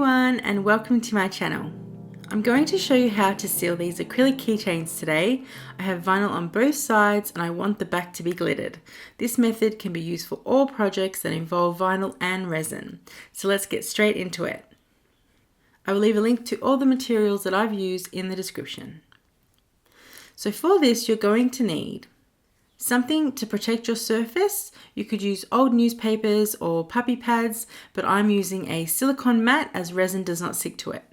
everyone and welcome to my channel. I'm going to show you how to seal these acrylic keychains today. I have vinyl on both sides and I want the back to be glittered. This method can be used for all projects that involve vinyl and resin. So let's get straight into it. I will leave a link to all the materials that I've used in the description. So for this you're going to need something to protect your surface. You could use old newspapers or puppy pads, but I'm using a silicone mat as resin does not stick to it.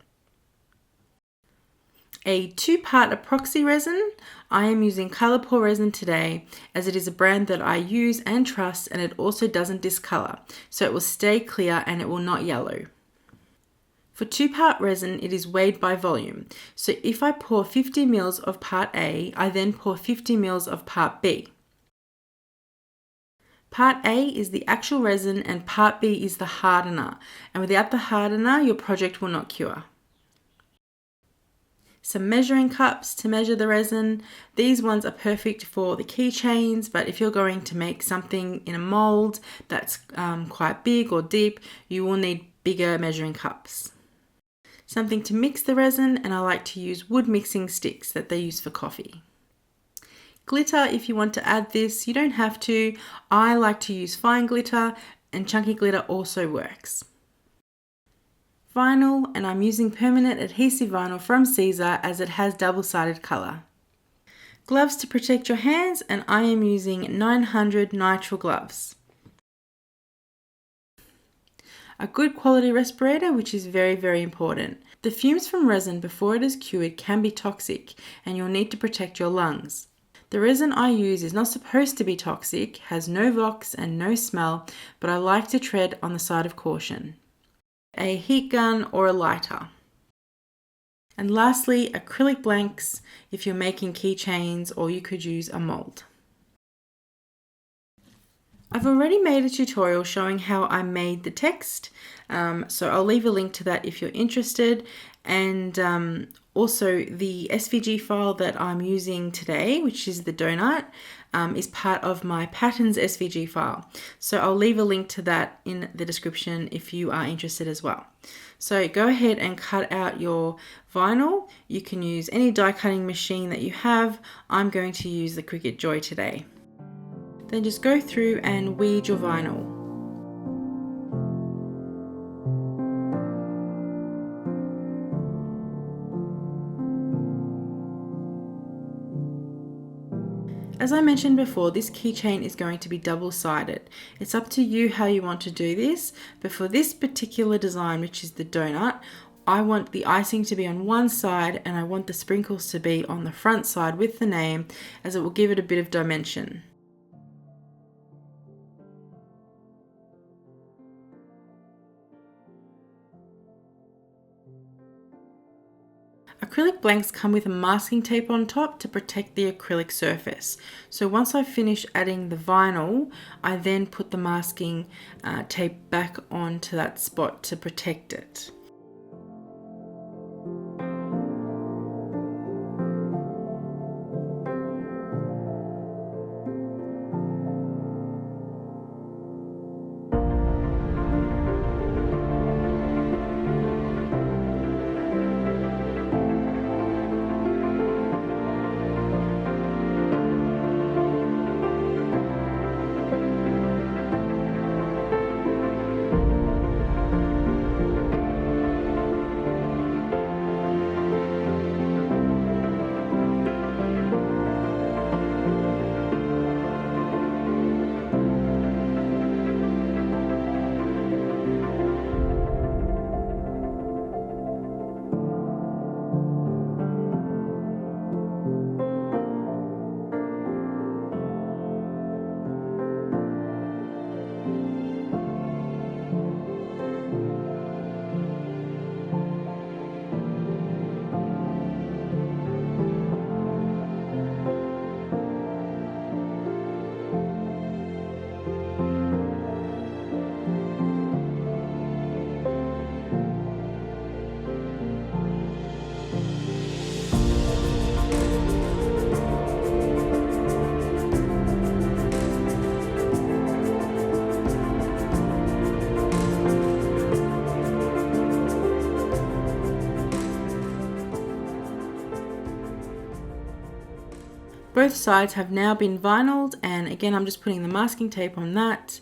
A 2-part epoxy resin. I am using Colorpore resin today as it is a brand that I use and trust, and it also doesn't discolor, so it will stay clear and it will not yellow. For 2-part resin, it is weighed by volume. So if I pour 50 ml of part A, I then pour 50 ml of part B. Part A is the actual resin and part B is the hardener. And without the hardener, your project will not cure. Some measuring cups to measure the resin. These ones are perfect for the keychains, but if you're going to make something in a mold that's quite big or deep, you will need bigger measuring cups. Something to mix the resin, and I like to use wood mixing sticks that they use for coffee. Glitter, if you want to add this, you don't have to. I like to use fine glitter, and chunky glitter also works. Vinyl, and I'm using permanent adhesive vinyl from Caesar as it has double-sided colour. Gloves to protect your hands, and I am using 900 nitrile gloves. A good quality respirator, which is very, very important. The fumes from resin before it is cured can be toxic, and you'll need to protect your lungs. The resin I use is not supposed to be toxic, has no vox and no smell, but I like to tread on the side of caution. A heat gun or a lighter. And lastly, acrylic blanks if you're making keychains, or you could use a mold. I've already made a tutorial showing how I made the text, so I'll leave a link to that if you're interested, and also the SVG file that I'm using today, which is the donut, is part of my patterns SVG file. So I'll leave a link to that in the description if you are interested as well. So go ahead and cut out your vinyl. You can use any die cutting machine that you have. I'm going to use the Cricut Joy today. Then just go through and weed your vinyl. As I mentioned before, this keychain is going to be double-sided. It's up to you how you want to do this, but for this particular design, which is the donut, I want the icing to be on one side and I want the sprinkles to be on the front side with the name, as it will give it a bit of dimension. Acrylic blanks come with a masking tape on top to protect the acrylic surface. So once I finish adding the vinyl, I then put the masking tape back onto that spot to protect it. Both sides have now been vinyled, and again I'm just putting the masking tape on that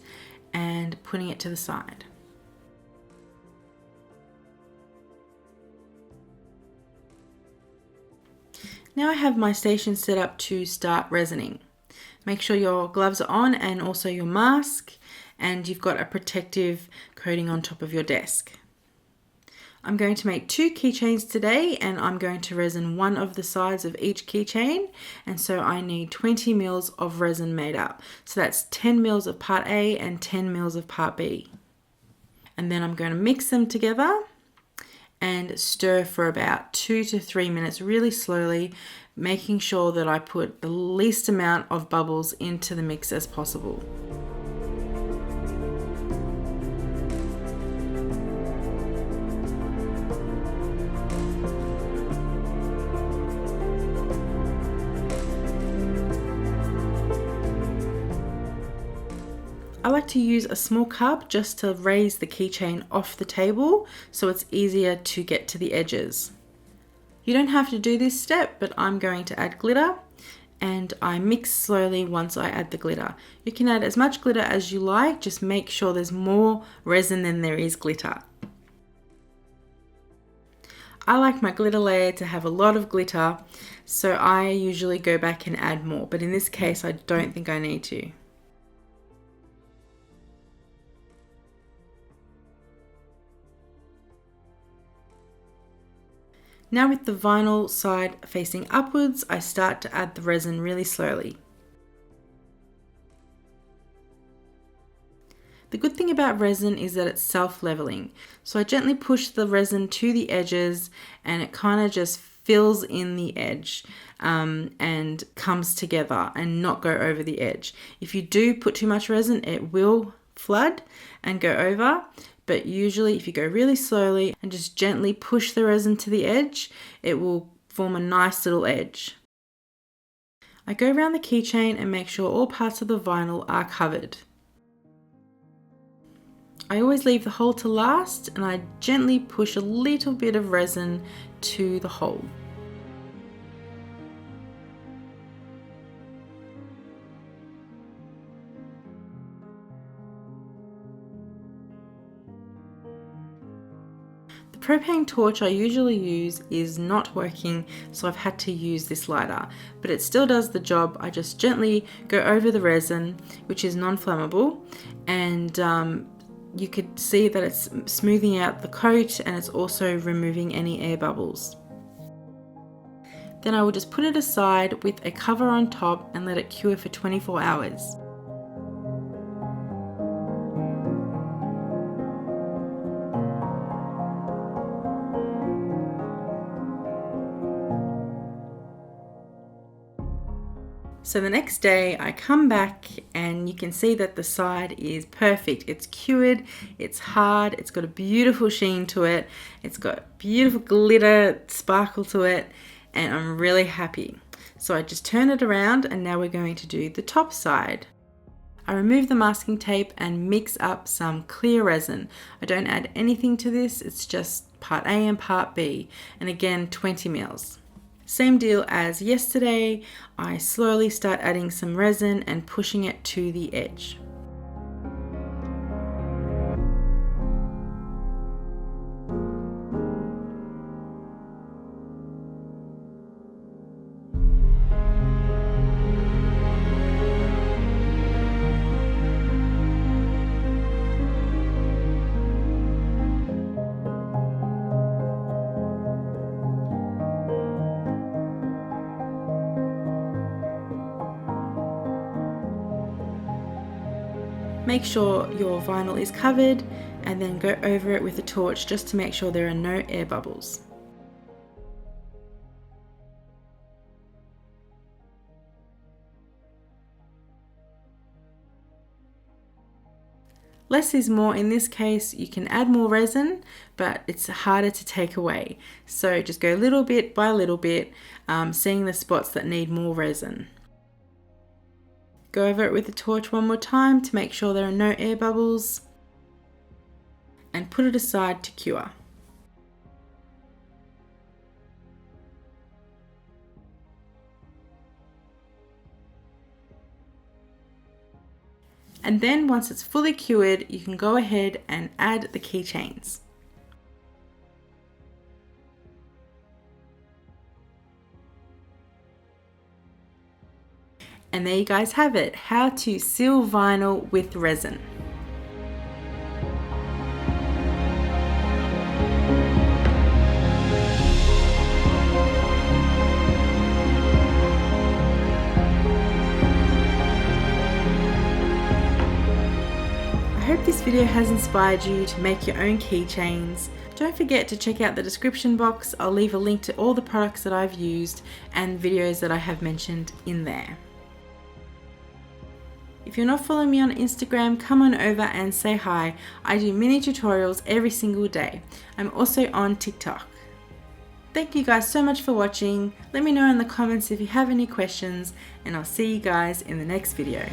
and putting it to the side. Now I have my station set up to start resining. Make sure your gloves are on and also your mask, and you've got a protective coating on top of your desk. I'm going to make 2 keychains today, and I'm going to resin one of the sides of each keychain, and so I need 20 mils of resin made up. So that's 10 mils of part A and 10 mils of part B. And then I'm going to mix them together and stir for about 2 to 3 minutes really slowly, making sure that I put the least amount of bubbles into the mix as possible. I like to use a small cup just to raise the keychain off the table so it's easier to get to the edges. You don't have to do this step, but I'm going to add glitter, and I mix slowly once I add the glitter. You can add as much glitter as you like, just make sure there's more resin than there is glitter. I like my glitter layer to have a lot of glitter, so I usually go back and add more, but in this case I don't think I need to. Now with the vinyl side facing upwards, I start to add the resin really slowly. The good thing about resin is that it's self-leveling. So I gently push the resin to the edges and it kind of just fills in the edge and comes together and not go over the edge. If you do put too much resin, it will flood and go over. But usually if you go really slowly and just gently push the resin to the edge, it will form a nice little edge. I go around the keychain and make sure all parts of the vinyl are covered. I always leave the hole to last, and I gently push a little bit of resin to the hole. The propane torch I usually use is not working, so I've had to use this lighter, but it still does the job. I just gently go over the resin, which is non-flammable, and you could see that it's smoothing out the coat and it's also removing any air bubbles. Then I will just put it aside with a cover on top and let it cure for 24 hours. So the next day I come back and you can see that the side is perfect. It's cured, it's hard, it's got a beautiful sheen to it, it's got beautiful glitter sparkle to it, and I'm really happy. So I just turn it around and now we're going to do the top side. I remove the masking tape and mix up some clear resin. I don't add anything to this, it's just part A and part B, and again 20 mils. Same deal as yesterday, I slowly start adding some resin and pushing it to the edge. Make sure your vinyl is covered and then go over it with a torch just to make sure there are no air bubbles. Less is more in this case. You can add more resin, but it's harder to take away. So just go little bit by little bit, seeing the spots that need more resin. Go over it with the torch one more time to make sure there are no air bubbles and put it aside to cure. And then once it's fully cured, you can go ahead and add the keychains. And there you guys have it, how to seal vinyl with resin. I hope this video has inspired you to make your own keychains. Don't forget to check out the description box. I'll leave a link to all the products that I've used and videos that I have mentioned in there. If you're not following me on Instagram, come on over and say hi. I do mini tutorials every single day. I'm also on TikTok. Thank you guys so much for watching. Let me know in the comments if you have any questions, and I'll see you guys in the next video.